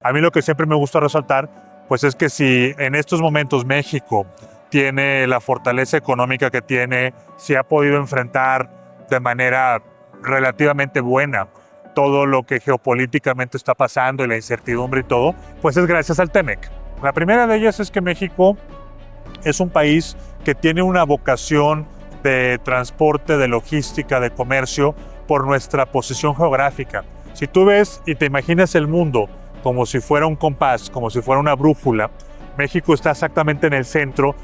A mí lo que siempre me gusta resaltar, pues es que si en estos momentos México tiene la fortaleza económica que tiene, si ha podido enfrentar de manera relativamente buena todo lo que geopolíticamente está pasando y la incertidumbre y todo, pues es gracias al TEMEC. La primera de ellas es que México es un país que tiene una vocación de transporte, de logística, de comercio por nuestra posición geográfica. Si tú ves y te imaginas el mundo como si fuera un compás, como si fuera una brújula, México está exactamente en el centro.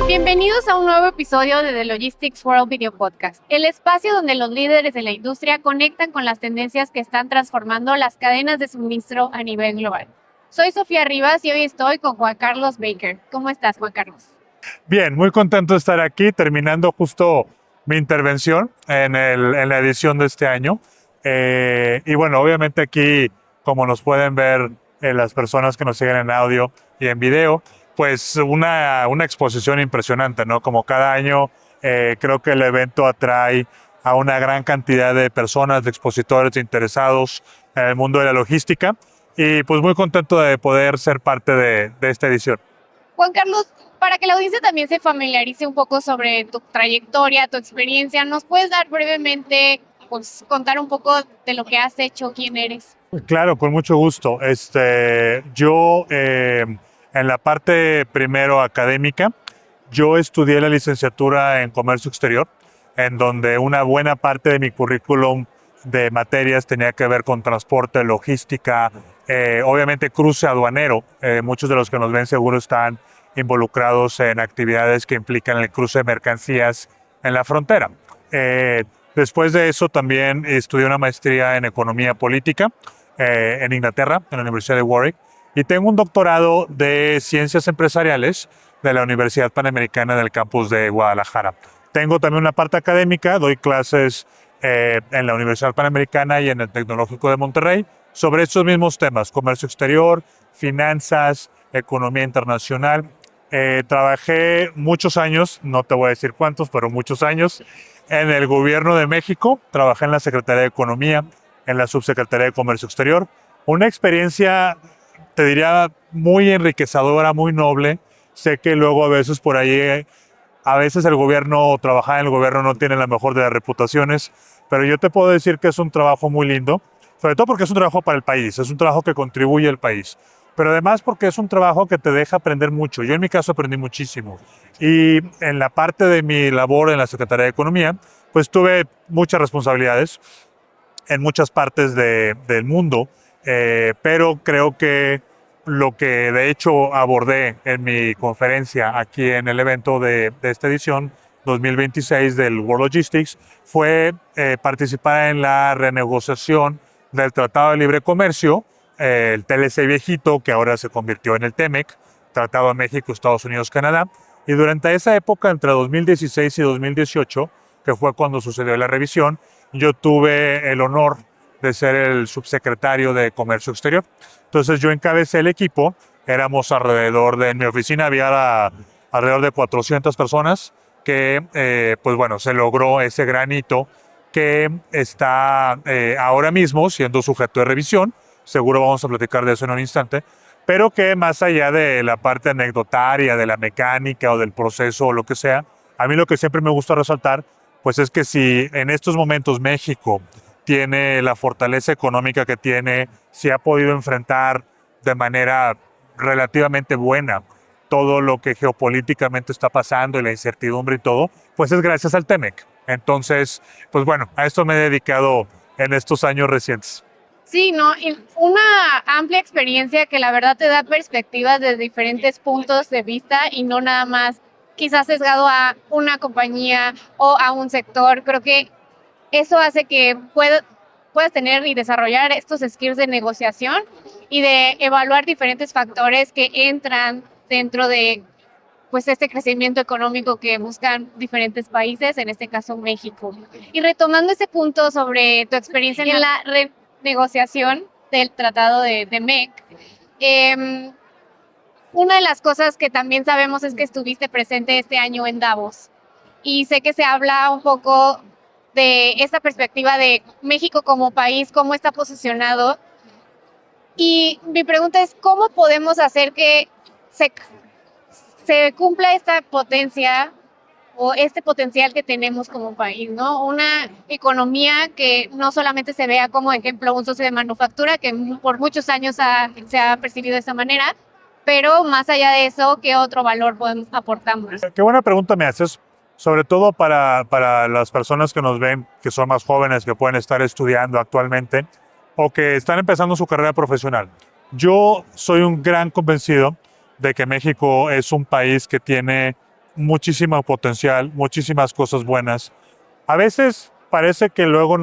Bienvenidos a un nuevo episodio de The Logistics World Video Podcast, el espacio donde los líderes de la industria conectan con las tendencias que están transformando las cadenas de suministro a nivel global. Soy Sofía Rivas y hoy estoy con Juan Carlos Baker. ¿Cómo estás, Juan Carlos? Bien, muy contento de estar aquí, terminando justo mi intervención en la edición de este año. Y bueno, obviamente aquí, como nos pueden ver las personas que nos siguen en audio y en video, pues una exposición impresionante, ¿no? Como cada año, creo que el evento atrae a una gran cantidad de personas, de expositores, de interesados en el mundo de la logística. Y pues muy contento de poder ser parte de esta edición. Juan Carlos, para que la audiencia también se familiarice un poco sobre tu trayectoria, tu experiencia, ¿nos puedes dar brevemente, contar un poco de lo que has hecho, quién eres? Claro, con mucho gusto. Yo en la parte primero académica, yo estudié la licenciatura en Comercio Exterior, en donde una buena parte de mi currículum de materias tenía que ver con transporte, logística, obviamente cruce aduanero. Muchos de los que nos ven seguro están involucrados en actividades que implican el cruce de mercancías en la frontera. Después de eso también estudié una maestría en Economía Política en Inglaterra, en la Universidad de Warwick, y tengo un doctorado de Ciencias Empresariales de la Universidad Panamericana del campus de Guadalajara. Tengo también una parte académica, doy clases en la Universidad Panamericana y en el Tecnológico de Monterrey sobre estos mismos temas, comercio exterior, finanzas, economía internacional. Trabajé muchos años, no te voy a decir cuántos, pero muchos años, en el gobierno de México. Trabajé en la Secretaría de Economía, en la Subsecretaría de Comercio Exterior. Una experiencia, te diría, muy enriquecedora, muy noble. Sé que luego a veces por ahí, a veces el gobierno, trabajar en el gobierno no tiene la mejor de las reputaciones, pero yo te puedo decir que es un trabajo muy lindo, sobre todo porque es un trabajo para el país, es un trabajo que contribuye al país, pero además porque es un trabajo que te deja aprender mucho. Yo en mi caso aprendí muchísimo. Y en la parte de mi labor en la Secretaría de Economía, pues tuve muchas responsabilidades en muchas partes del mundo, pero creo que lo que de hecho abordé en mi conferencia aquí en el evento de esta edición 2026 del World Logistics fue participar en la renegociación del Tratado de Libre Comercio, el TLC viejito, que ahora se convirtió en el TEMEC, Tratado de México, Estados Unidos, Canadá. Y durante esa época, entre 2016 y 2018, que fue cuando sucedió la revisión, yo tuve el honor de ser el subsecretario de Comercio Exterior. Entonces yo encabecé el equipo, éramos en mi oficina había alrededor de 400 personas que, pues bueno, se logró ese gran hito que está ahora mismo siendo sujeto de revisión. Seguro vamos a platicar de eso en un instante, pero que más allá de la parte anecdotaria, de la mecánica o del proceso o lo que sea, a mí lo que siempre me gusta resaltar, pues es que si en estos momentos México tiene la fortaleza económica que tiene, si ha podido enfrentar de manera relativamente buena todo lo que geopolíticamente está pasando y la incertidumbre y todo, pues es gracias al TEMEC. Entonces, pues bueno, a esto me he dedicado en estos años recientes. Sí, ¿no? Y una amplia experiencia que la verdad te da perspectivas desde diferentes puntos de vista y no nada más quizás sesgado a una compañía o a un sector. Creo que eso hace que puedas tener y desarrollar estos skills de negociación y de evaluar diferentes factores que entran dentro de pues este crecimiento económico que buscan diferentes países, en este caso México. Y retomando ese punto sobre tu experiencia en la renegociación del Tratado de MEC, una de las cosas que también sabemos es que estuviste presente este año en Davos. Y sé que se habla un poco de esta perspectiva de México como país, cómo está posicionado. Y mi pregunta es, ¿cómo podemos hacer que se cumpla esta potencia o este potencial que tenemos como país, ¿no? Una economía que no solamente se vea como ejemplo un socio de manufactura, que por muchos años se ha percibido de esa manera, pero más allá de eso, ¿qué otro valor aportamos? Qué buena pregunta me haces, sobre todo para las personas que nos ven, que son más jóvenes, que pueden estar estudiando actualmente o que están empezando su carrera profesional. Yo soy un gran convencido de que México es un país que tiene muchísimo potencial, muchísimas cosas buenas. A veces parece que luego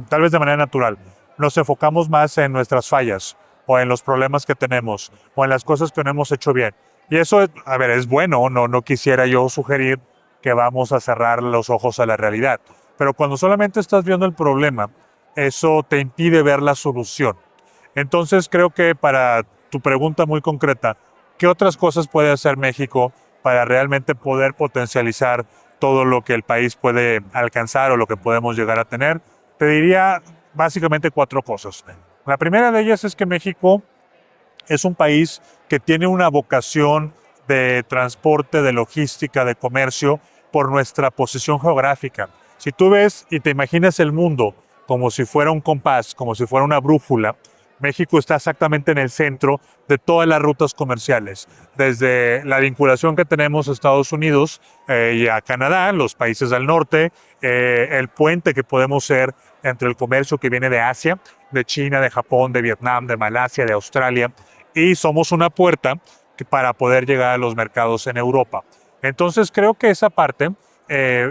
tal vez de manera natural, nos enfocamos más en nuestras fallas o en los problemas que tenemos o en las cosas que no hemos hecho bien. Y eso, a ver, es bueno, no quisiera yo sugerir que vamos a cerrar los ojos a la realidad. Pero cuando solamente estás viendo el problema, eso te impide ver la solución. Entonces creo que para tu pregunta muy concreta, ¿qué otras cosas puede hacer México para realmente poder potencializar todo lo que el país puede alcanzar o lo que podemos llegar a tener? Te diría básicamente 4 cosas. La primera de ellas es que México es un país que tiene una vocación de transporte, de logística, de comercio por nuestra posición geográfica. Si tú ves y te imaginas el mundo como si fuera un compás, como si fuera una brújula, México está exactamente en el centro de todas las rutas comerciales, desde la vinculación que tenemos a Estados Unidos y a Canadá, los países del norte, el puente que podemos ser entre el comercio que viene de Asia, de China, de Japón, de Vietnam, de Malasia, de Australia, y somos una puerta para poder llegar a los mercados en Europa. Entonces creo que esa parte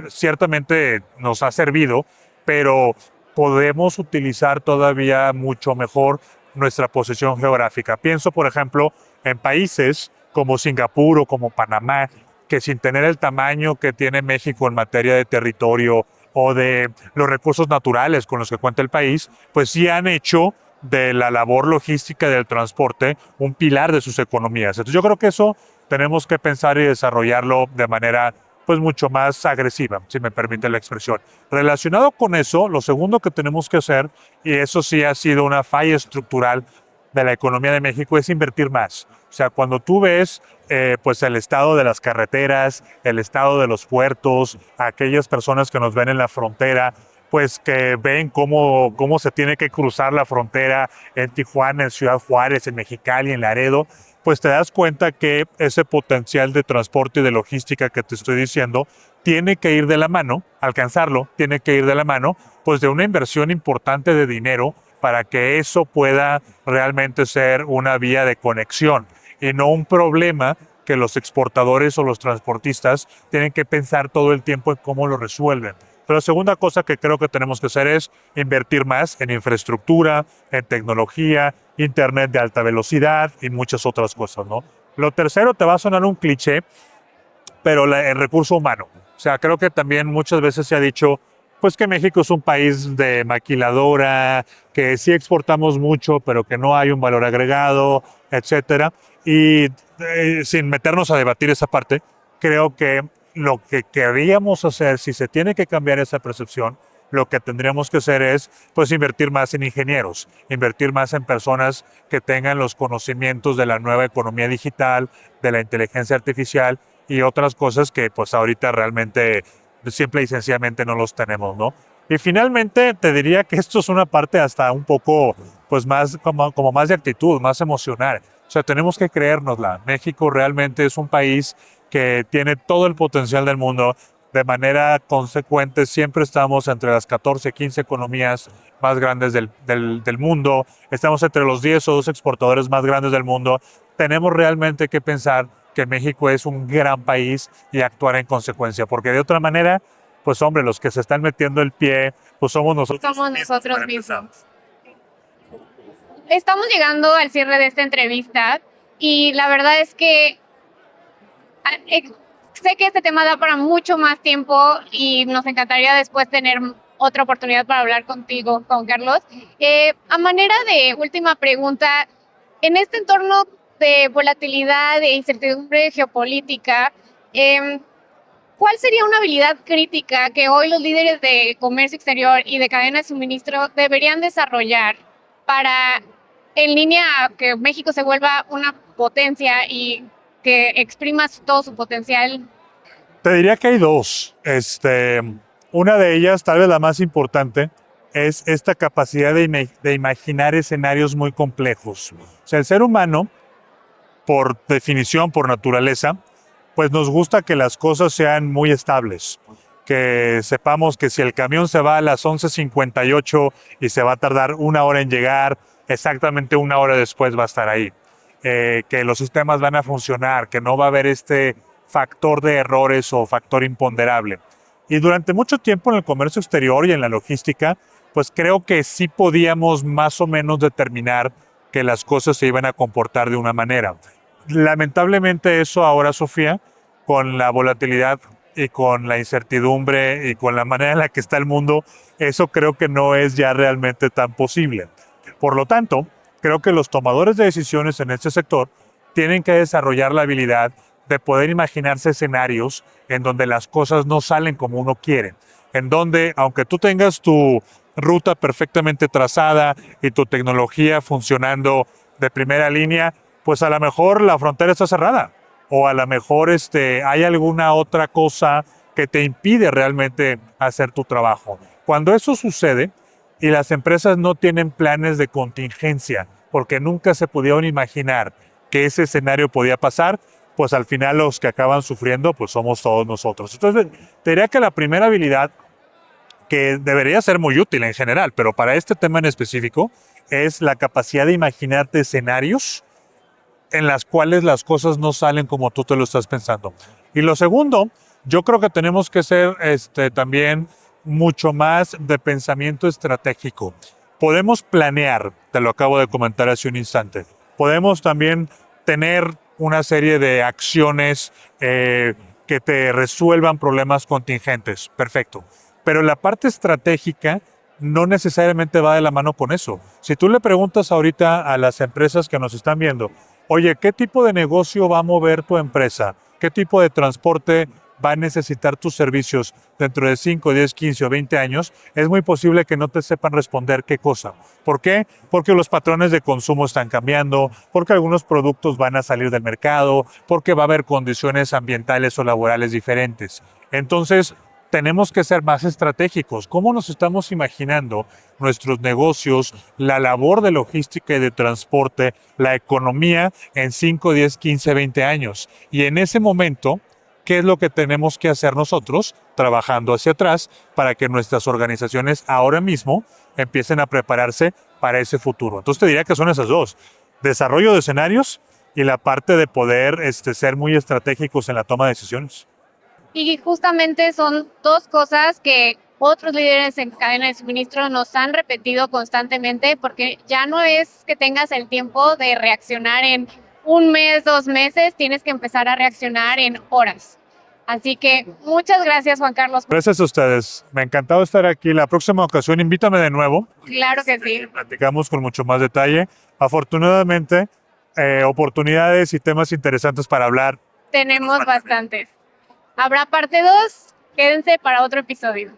ciertamente nos ha servido, pero podemos utilizar todavía mucho mejor nuestra posición geográfica. Pienso, por ejemplo, en países como Singapur o como Panamá, que sin tener el tamaño que tiene México en materia de territorio o de los recursos naturales con los que cuenta el país, pues sí han hecho de la labor logística del transporte un pilar de sus economías. Entonces yo creo que eso tenemos que pensar y desarrollarlo de manera pues mucho más agresiva, si me permite la expresión. Relacionado con eso, lo segundo que tenemos que hacer, y eso sí ha sido una falla estructural de la economía de México, es invertir más. O sea, cuando tú ves pues el estado de las carreteras, el estado de los puertos, aquellas personas que nos ven en la frontera, pues que ven cómo se tiene que cruzar la frontera en Tijuana, en Ciudad Juárez, en Mexicali, en Laredo, pues te das cuenta que ese potencial de transporte y de logística que te estoy diciendo tiene que ir de la mano, alcanzarlo, tiene que ir de la mano, pues de una inversión importante de dinero para que eso pueda realmente ser una vía de conexión y no un problema que los exportadores o los transportistas tienen que pensar todo el tiempo en cómo lo resuelven. Pero la segunda cosa que creo que tenemos que hacer es invertir más en infraestructura, en tecnología, internet de alta velocidad y muchas otras cosas, ¿no? Lo tercero te va a sonar un cliché, pero el recurso humano. O sea, creo que también muchas veces se ha dicho, pues que México es un país de maquiladora, que sí exportamos mucho, pero que no hay un valor agregado, etcétera. Y sin meternos a debatir esa parte, creo que lo que queríamos hacer, si se tiene que cambiar esa percepción, lo que tendríamos que hacer es pues invertir más en ingenieros, invertir más en personas que tengan los conocimientos de la nueva economía digital, de la inteligencia artificial y otras cosas que pues ahorita realmente simple y sencillamente no los tenemos, ¿no? Y finalmente te diría que esto es una parte hasta un poco pues más como más de actitud, más emocional. O sea, tenemos que creérnosla. México realmente es un país que tiene todo el potencial del mundo. De manera consecuente, siempre estamos entre las 14, 15 economías más grandes del mundo. Estamos entre los 10 o 12 exportadores más grandes del mundo. Tenemos realmente que pensar que México es un gran país y actuar en consecuencia, porque de otra manera, pues hombre, los que se están metiendo el pie, pues somos nosotros mismos. Estamos llegando al cierre de esta entrevista y la verdad es que sé que este tema da para mucho más tiempo y nos encantaría después tener otra oportunidad para hablar contigo, Juan Carlos. A manera de última pregunta, en este entorno de volatilidad e incertidumbre geopolítica, ¿cuál sería una habilidad crítica que hoy los líderes de comercio exterior y de cadena de suministro deberían desarrollar para, en línea a que México se vuelva una potencia y que exprima todo su potencial? Te diría que hay dos. Una de ellas, tal vez la más importante, es esta capacidad de imaginar escenarios muy complejos. O sea, el ser humano, por definición, por naturaleza, pues nos gusta que las cosas sean muy estables, que sepamos que si el camión se va a las 11:58 y se va a tardar 1 hora en llegar, exactamente 1 hora después va a estar ahí, que los sistemas van a funcionar, que no va a haber este factor de errores o factor imponderable. Y durante mucho tiempo en el comercio exterior y en la logística, pues creo que sí podíamos más o menos determinar que las cosas se iban a comportar de una manera. Lamentablemente eso ahora, Sofía, con la volatilidad y con la incertidumbre y con la manera en la que está el mundo, eso creo que no es ya realmente tan posible. Por lo tanto, creo que los tomadores de decisiones en este sector tienen que desarrollar la habilidad de poder imaginarse escenarios en donde las cosas no salen como uno quiere, en donde, aunque tú tengas tu ruta perfectamente trazada y tu tecnología funcionando de primera línea, pues a lo mejor la frontera está cerrada o a lo mejor hay alguna otra cosa que te impide realmente hacer tu trabajo. Cuando eso sucede y las empresas no tienen planes de contingencia porque nunca se pudieron imaginar que ese escenario podía pasar, pues al final los que acaban sufriendo pues somos todos nosotros. Entonces, te diría que la primera habilidad que debería ser muy útil en general, pero para este tema en específico, es la capacidad de imaginarte escenarios en las cuales las cosas no salen como tú te lo estás pensando. Y lo segundo, yo creo que tenemos que ser también mucho más de pensamiento estratégico. Podemos planear, te lo acabo de comentar hace un instante. Podemos también tener una serie de acciones que te resuelvan problemas contingentes. Perfecto. Pero la parte estratégica no necesariamente va de la mano con eso. Si tú le preguntas ahorita a las empresas que nos están viendo, oye, ¿qué tipo de negocio va a mover tu empresa? ¿Qué tipo de transporte va a necesitar tus servicios dentro de 5, 10, 15 o 20 años? Es muy posible que no te sepan responder qué cosa. ¿Por qué? Porque los patrones de consumo están cambiando, porque algunos productos van a salir del mercado, porque va a haber condiciones ambientales o laborales diferentes. Entonces, tenemos que ser más estratégicos. ¿Cómo nos estamos imaginando nuestros negocios, la labor de logística y de transporte, la economía en 5, 10, 15, 20 años? Y en ese momento, ¿qué es lo que tenemos que hacer nosotros trabajando hacia atrás para que nuestras organizaciones ahora mismo empiecen a prepararse para ese futuro? Entonces te diría que son esas dos: desarrollo de escenarios y la parte de poder ser muy estratégicos en la toma de decisiones. Y justamente son dos cosas que otros líderes en cadena de suministro nos han repetido constantemente, porque ya no es que tengas el tiempo de reaccionar en 1 mes, 2 meses, tienes que empezar a reaccionar en horas. Así que muchas gracias, Juan Carlos. Gracias a ustedes. Me ha encantado estar aquí. La próxima ocasión invítame de nuevo. Claro que sí. Platicamos con mucho más detalle. Afortunadamente, oportunidades y temas interesantes para hablar. Tenemos bastantes. Habrá parte 2. Quédense para otro episodio.